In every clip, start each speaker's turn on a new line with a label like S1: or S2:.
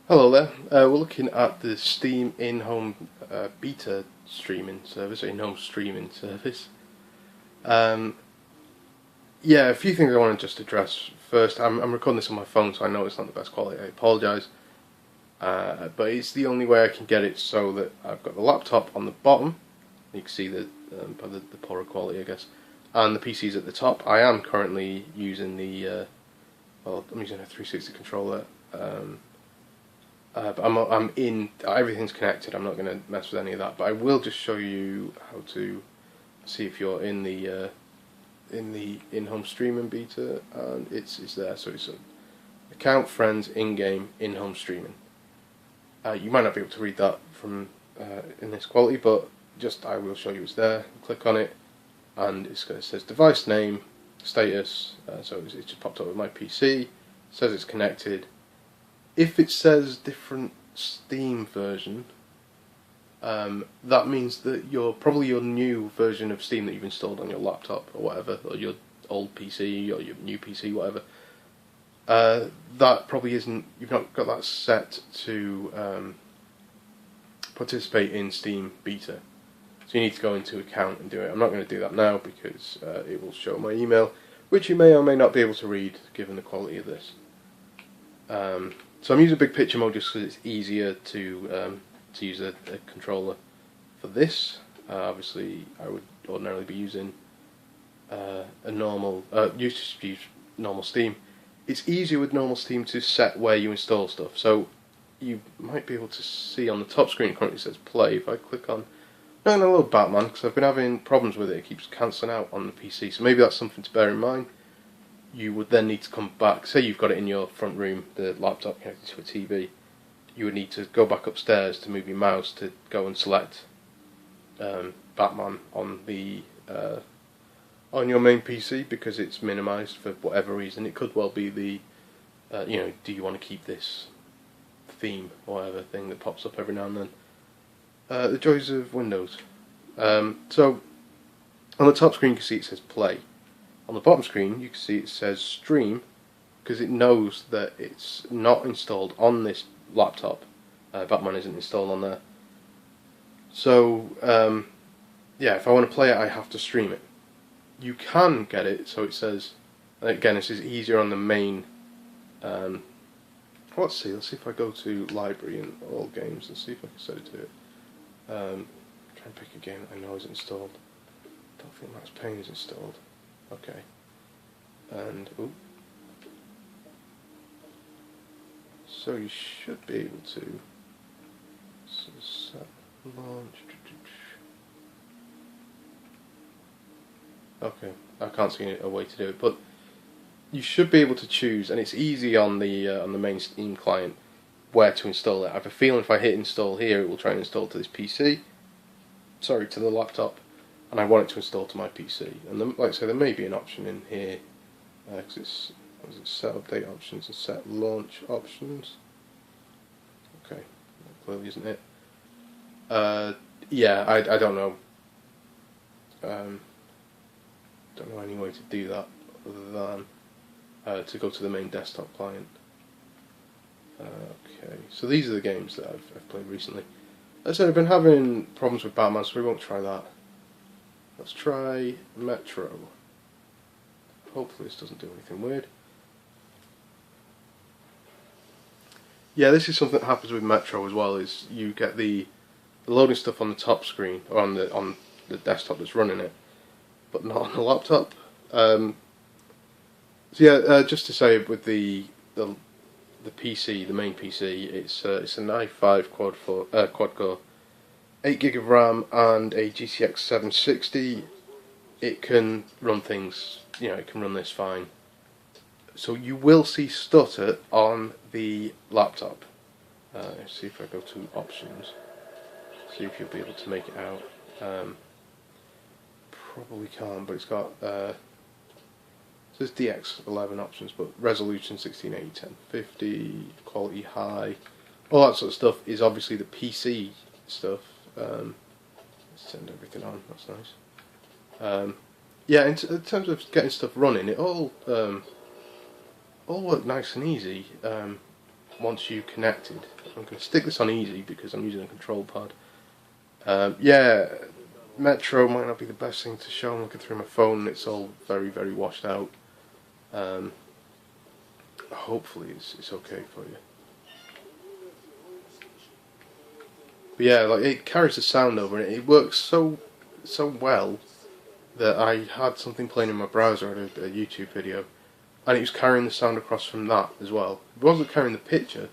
S1: Hello there. We're looking at the Steam in-home beta streaming service, or in-home streaming service. Um, yeah, a few things I want to just address. First, I'm recording this on my phone, so I know it's not the best quality. I apologise, but it's the only way I can get it so that I've got the laptop on the bottom. You can see by the poorer quality, I guess, and the PC's at the top. I am currently using I'm using a 360 controller. But I'm in. Everything's connected. I'm not going to mess with any of that. But I will just show you how to see if you're in the in-home streaming beta, and it's there. So it's account, friends, in-game, in-home streaming. You might not be able to read that from in this quality, but I will show you it's there. Click on it, and it says device name, status. So it's just popped up with my PC. It says it's connected. If it says different Steam version, that means that probably your new version of Steam that you've installed on your laptop or whatever, or your old PC or your new PC, whatever. That probably isn't. You've not got that set to participate in Steam beta, so you need to go into account and do it. I'm not going to do that now because it will show my email, which you may or may not be able to read given the quality of this. So I'm using big picture mode just because it's easier to use a controller for this. Obviously, I would ordinarily be using a normal use normal Steam. It's easier with normal Steam to set where you install stuff. So you might be able to see on the top screen it currently says play. If I click on, I'm not going to load Batman because I've been having problems with it. It keeps cancelling out on the PC. So maybe that's something to bear in mind. You would then need to come back. Say you've got it in your front room, the laptop connected to a TV. You would need to go back upstairs to move your mouse to go and select Batman on the on your main PC because it's minimised for whatever reason. It could well be the do you want to keep this theme or whatever thing that pops up every now and then. The joys of Windows. So on the top screen you can see it says play. On the bottom screen you can see it says stream because it knows that it's not installed on this laptop. Batman isn't installed on there. So if I want to play it I have to stream it. You can get it so it says, again this is easier on the main let's see if I go to library and all games and see if I can set it to it. Try and pick a game that I know is installed. Don't think Max Payne is installed. Okay. And so you should be able to set launch. Okay, I can't see a way to do it, but you should be able to choose, and it's easy on the main Steam client where to install it. I have a feeling if I hit install here, it will try and install to this PC. Sorry, to the laptop. And I want it to install to my PC. And like I say, there may be an option in here because it's set update options and set launch options. Okay, that clearly isn't it. I don't know. Don't know any way to do that other than to go to the main desktop client. Okay, so these are the games that I've played recently. As I said, I've been having problems with Batman, so we won't try that. Let's try Metro. Hopefully this doesn't do anything weird. Yeah, this is something that happens with Metro as well, is you get the loading stuff on the top screen, or on the desktop that's running it, but not on the laptop. Just to say with the PC, the main PC, it's an i5 quad-core, 8 gig of RAM and a GTX 760. It can run things, it can run this fine. So you will see stutter on the laptop. Let's see if I go to options, see if you'll be able to make it out. Probably can't, but it's got it says DX11 options, but resolution 1680, 1050, quality high, all that sort of stuff is obviously the PC stuff. Let's send everything on, that's nice. In terms of getting stuff running, it all worked nice and easy. once you've connected. I'm going to stick this on easy because I'm using a control pad. Yeah, Metro might not be the best thing to show. I'm looking through my phone and it's all very, very washed out. Hopefully it's okay for you. But yeah, like it carries the sound over and it works so well that I had something playing in my browser, I had a YouTube video, and it was carrying the sound across from that as well. It wasn't carrying the picture.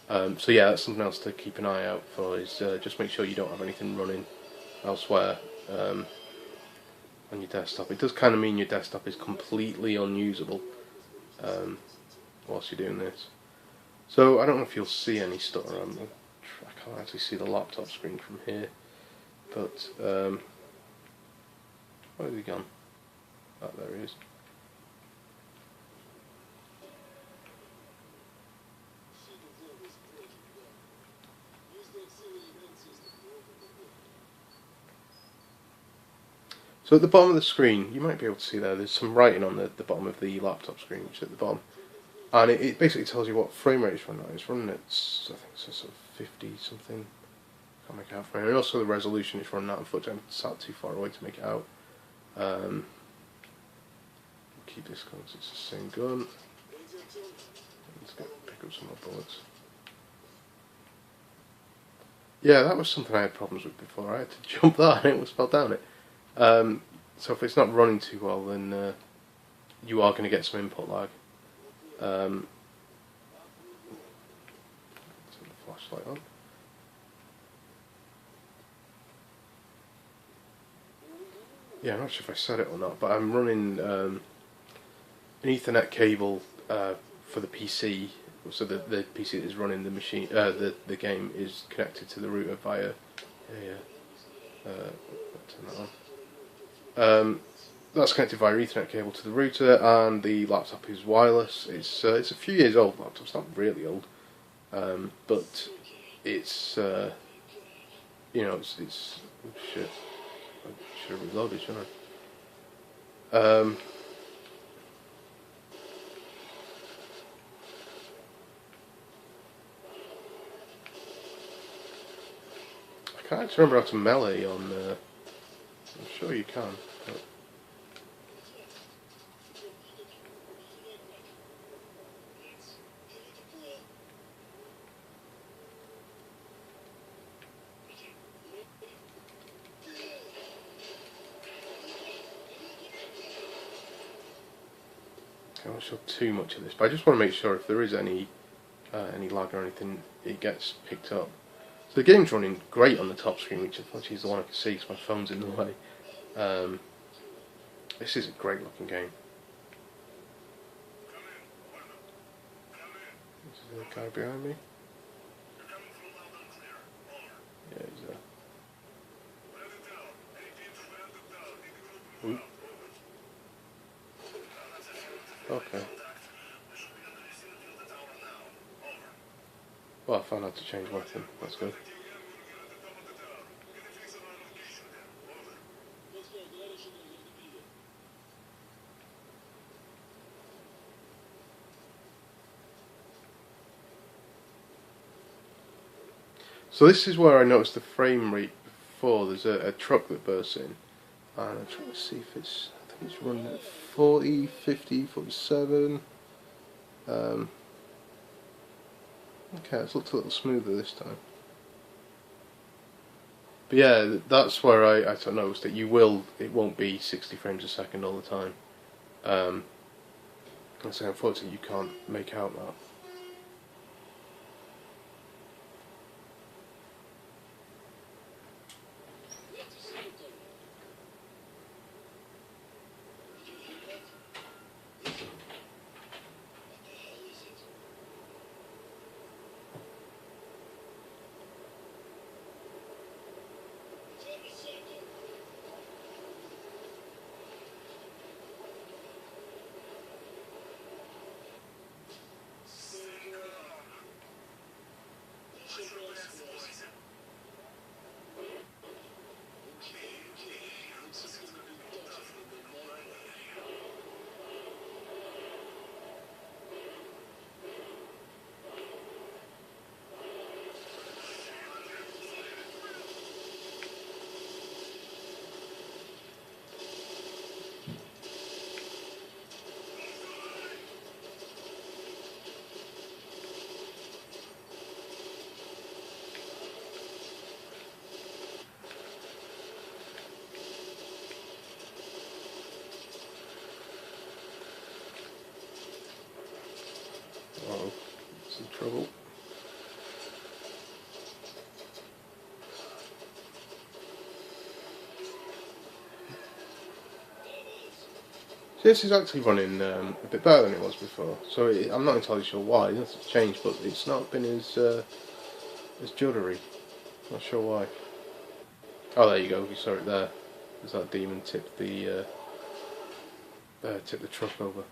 S1: So yeah, that's something else to keep an eye out for, is just make sure you don't have anything running elsewhere on your desktop. It does kind of mean your desktop is completely unusable whilst you're doing this. So I don't know if you'll see any stutter. I can't actually see the laptop screen from here, but where has he gone? Oh, there he is. So at the bottom of the screen, you might be able to see there's some writing on the bottom of the laptop screen, which is at the bottom. And it basically tells you what frame rate it's running at. It's running at, I think it's sort of 50 something. Can't make it out from here. And also the resolution it's running at. Unfortunately, I'm sat too far away to make it out. Keep this going because it's the same gun. Let's go pick up some more bullets. Yeah, that was something I had problems with before. I had to jump that and it almost fell down it. So if it's not running too well, then you are going to get some input lag. Turn the flashlight on. Yeah, I'm not sure if I said it or not, but I'm running an Ethernet cable for the PC, so the PC that is running the machine, the game is connected to the router via. Turn that on. That's connected via Ethernet cable to the router, and the laptop is wireless. It's a few years old laptop. It's not really old, but it's it's oh shit. I should have reloaded, shouldn't I? I can't actually remember how to melee on. I'm sure you can. But I won't show too much of this, but I just want to make sure if there is any lag or anything, it gets picked up. So the game's running great on the top screen, which unfortunately is the one I can see because my phone's in the way. This is a great looking game. This is the guy behind me. Yeah, he's there. Ooh. Okay. Well, I found out to change weapon. That's good. So this is where I noticed the frame rate before. There's a truck that bursts in, and I'm trying to see if it's. I think it's running at 40, 50, 47. Okay, it's looked a little smoother this time. But yeah, that's where I sort of noticed that it won't be 60 frames a second all the time. So unfortunately you can't make out that. some trouble. This is actually running a bit better than it was before, so I'm not entirely sure why. Nothing's changed, but it's not been as juddery. Not sure why. Oh, there you go. You saw it there. There's that demon tipped the truck over.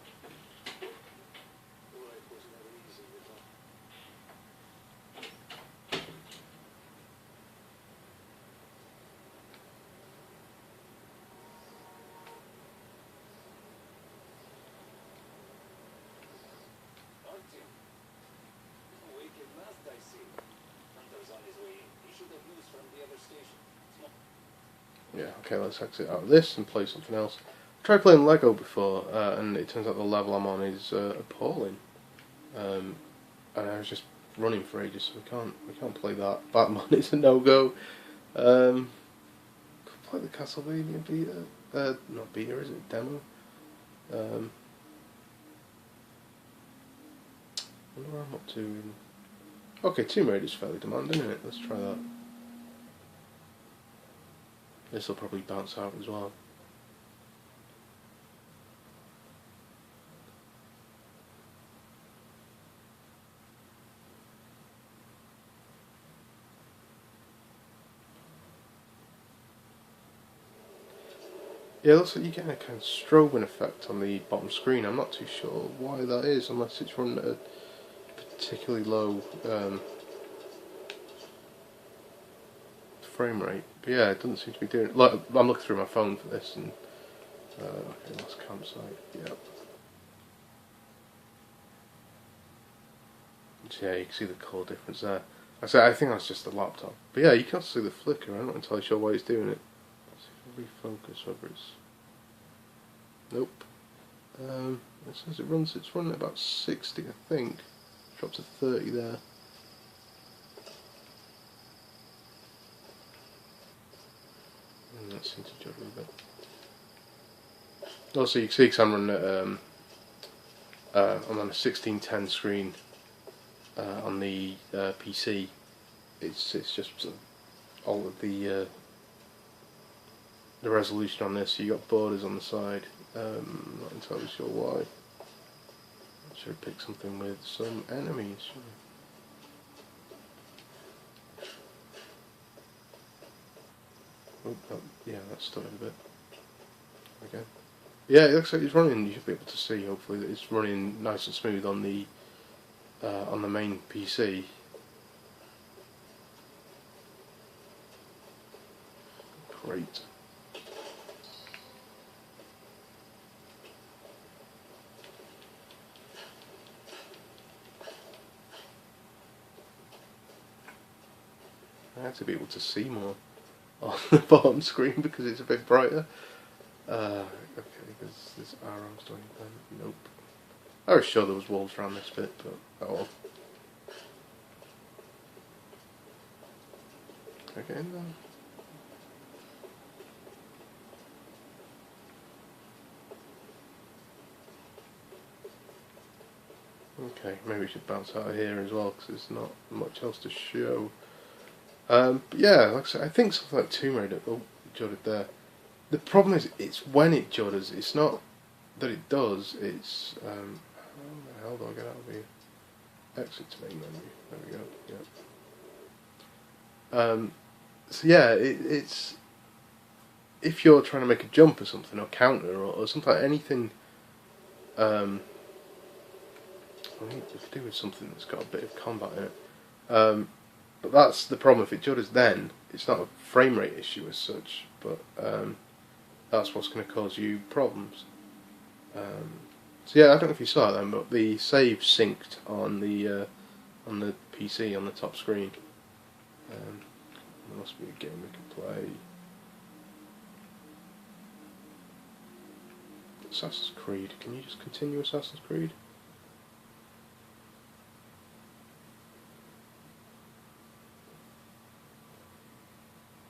S1: Yeah, okay, let's exit out of this and play something else. I tried playing Lego before, and it turns out the level I'm on is appalling. And I was just running for ages, so we can't play that. Batman is a no-go. Could play the Castlevania beta. Not beta, is it? Demo. I wonder where I'm up to. Okay, Tomb Raider's fairly demanding, isn't it? Let's try that. This will probably bounce out as well. Yeah, it looks like you're getting a kind of strobing effect on the bottom screen. I'm not too sure why that is, unless it's run at a particularly low frame rate. But yeah, it doesn't seem to be doing it. Like, I'm looking through my phone for this, and okay, last campsite. Yep. So yeah, you can see the colour difference there. I think that's just the laptop. But yeah, you can also see the flicker. I'm not entirely sure why it's doing it. Let's see if I refocus whether it's. Nope. It says it's running at about 60, I think. Dropped to 30 there. And that seems to jog a little bit. Also, you can see because I'm running at I'm on a 1610 screen on the PC. It's just all of the resolution on this. So you got borders on the side. Not entirely sure why. I should have picked something with some enemies. Oh, yeah, that's started a bit. Okay. Yeah, it looks like it's running. You should be able to see, hopefully, that it's running nice and smooth on the main PC. Great. I have to be able to see more on the bottom screen because it's a bit brighter. Okay, there's arrows doing that. Nope. I was sure there was walls around this bit, but oh well. Okay, then. Okay, maybe we should bounce out of here as well because there's not much else to show. But yeah, like I said, I think something like Tomb Raider. Oh, jotted there. The problem is, it's when it judders. It's not that it does. It's how the hell do I get out of here? Exit to main menu. There we go. Yeah. So yeah, it's if you're trying to make a jump or something, or counter, or something like anything. I need to do with something that's got a bit of combat in it. But that's the problem. If it judders, then it's not a frame rate issue as such, but that's what's going to cause you problems. So yeah, I don't know if you saw it then, but the save synced on the PC on the top screen. There must be a game we can play. Assassin's Creed. Can you just continue Assassin's Creed?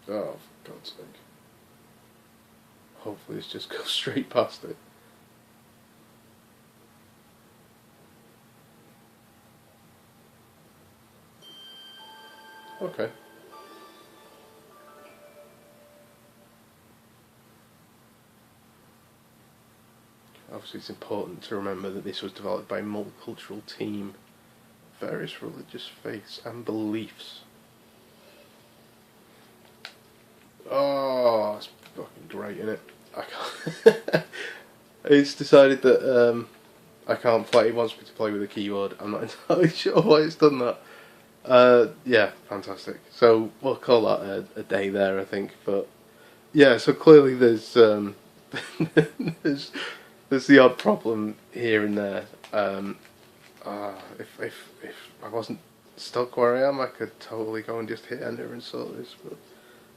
S1: Oh, for God's sake. Hopefully this just goes straight past it. Okay. Obviously it's important to remember that this was developed by a multicultural team, various religious faiths and beliefs. Oh, it's fucking great, isn't it? I can't. It's decided that I can't play. It wants me to play with a keyboard. I'm not entirely sure why it's done that. Yeah, fantastic. So we'll call that a day there, I think. But yeah, so clearly there's there's there's the odd problem here and there. If I wasn't stuck where I am, I could totally go and just hit enter and sort this. But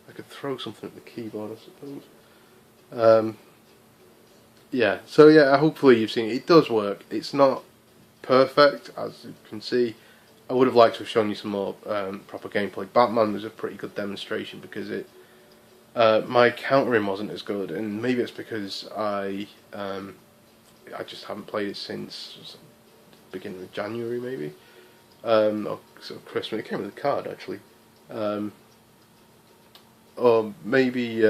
S1: I could throw something at the keyboard, I suppose. Yeah, so yeah, hopefully you've seen it. It does work. It's not perfect, as you can see. I would have liked to have shown you some more proper gameplay. Batman was a pretty good demonstration because my countering wasn't as good, and maybe it's because I just haven't played it since beginning of January, maybe, or sort of Christmas. It came with a card actually, or maybe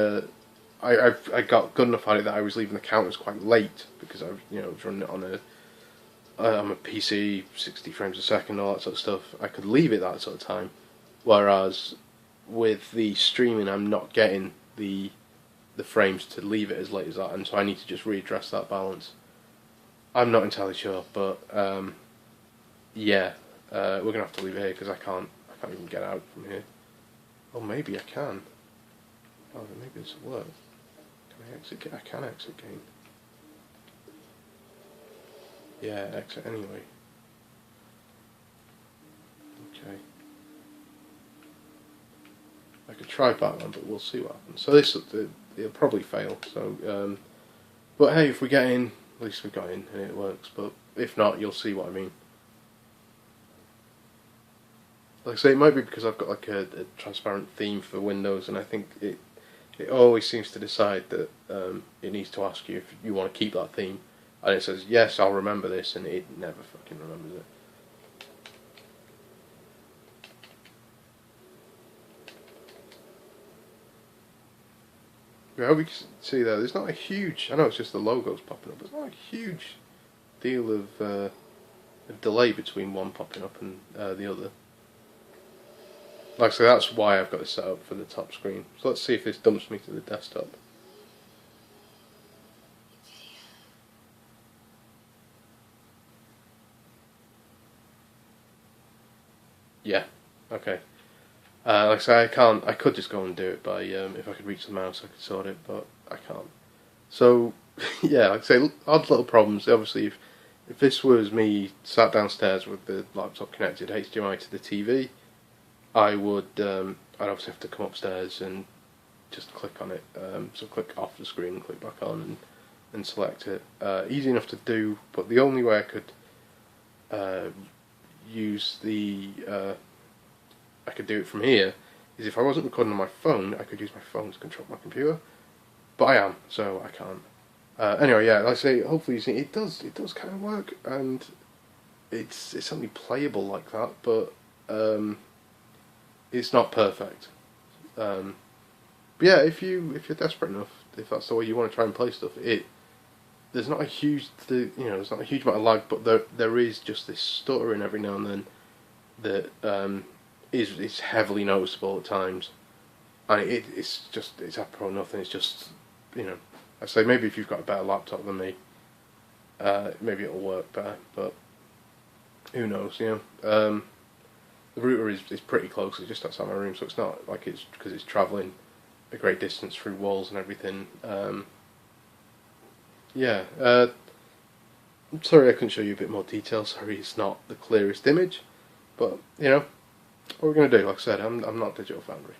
S1: I got good enough at it that I was leaving the counters quite late because I was running it on a PC, 60 frames a second, all that sort of stuff. I could leave it that sort of time, whereas with the streaming, I'm not getting the frames to leave it as late as that, and so I need to just readdress that balance. I'm not entirely sure, but yeah, we're gonna have to leave it here because I can't even get out from here. Oh, maybe I can. Oh, then maybe this will work. Can I exit? I can exit game. Yeah, exit anyway. Okay. I could try Batman, but we'll see what happens. So it'll probably fail. So, but hey, if we get in, at least we got in and it works. But if not, you'll see what I mean. Like I say, it might be because I've got like a transparent theme for Windows, and I think it always seems to decide that it needs to ask you if you want to keep that theme. And it says, yes, I'll remember this, and it never fucking remembers it. I hope you can see there, there's not a huge, I know it's just the logos popping up, but there's not a huge deal of delay between one popping up and the other. Like I say, that's why I've got this set up for the top screen. So let's see if this dumps me to the desktop. Yeah, okay. Like I say, I could just go and do it by, if I could reach the mouse I could sort it, but I can't. So, yeah, like I say, odd little problems. Obviously, if this was me sat downstairs with the laptop connected HDMI to the TV, I would, I'd obviously have to come upstairs and just click on it. So click off the screen, click back on, and select it. Easy enough to do, but the only way I could use I could do it from here is if I wasn't recording on my phone, I could use my phone to control my computer. But I am, so I can't. Anyway, yeah, like I say, hopefully you see it does kind of work, and it's something playable like that, but it's not perfect. But yeah, if you're desperate enough, if that's the way you want to try and play stuff, there's not a huge there's not a huge amount of lag, but there is just this stuttering every now and then that is heavily noticeable at times, and it's apropos nothing. It's just I say maybe if you've got a better laptop than me, maybe it'll work better, but who knows? The router is pretty close. It's just outside my room, so it's not like it's because it's travelling a great distance through walls and everything. Yeah, I'm sorry I couldn't show you a bit more detail. Sorry it's not the clearest image, but what we're going to do, like I said, I'm not Digital Foundry.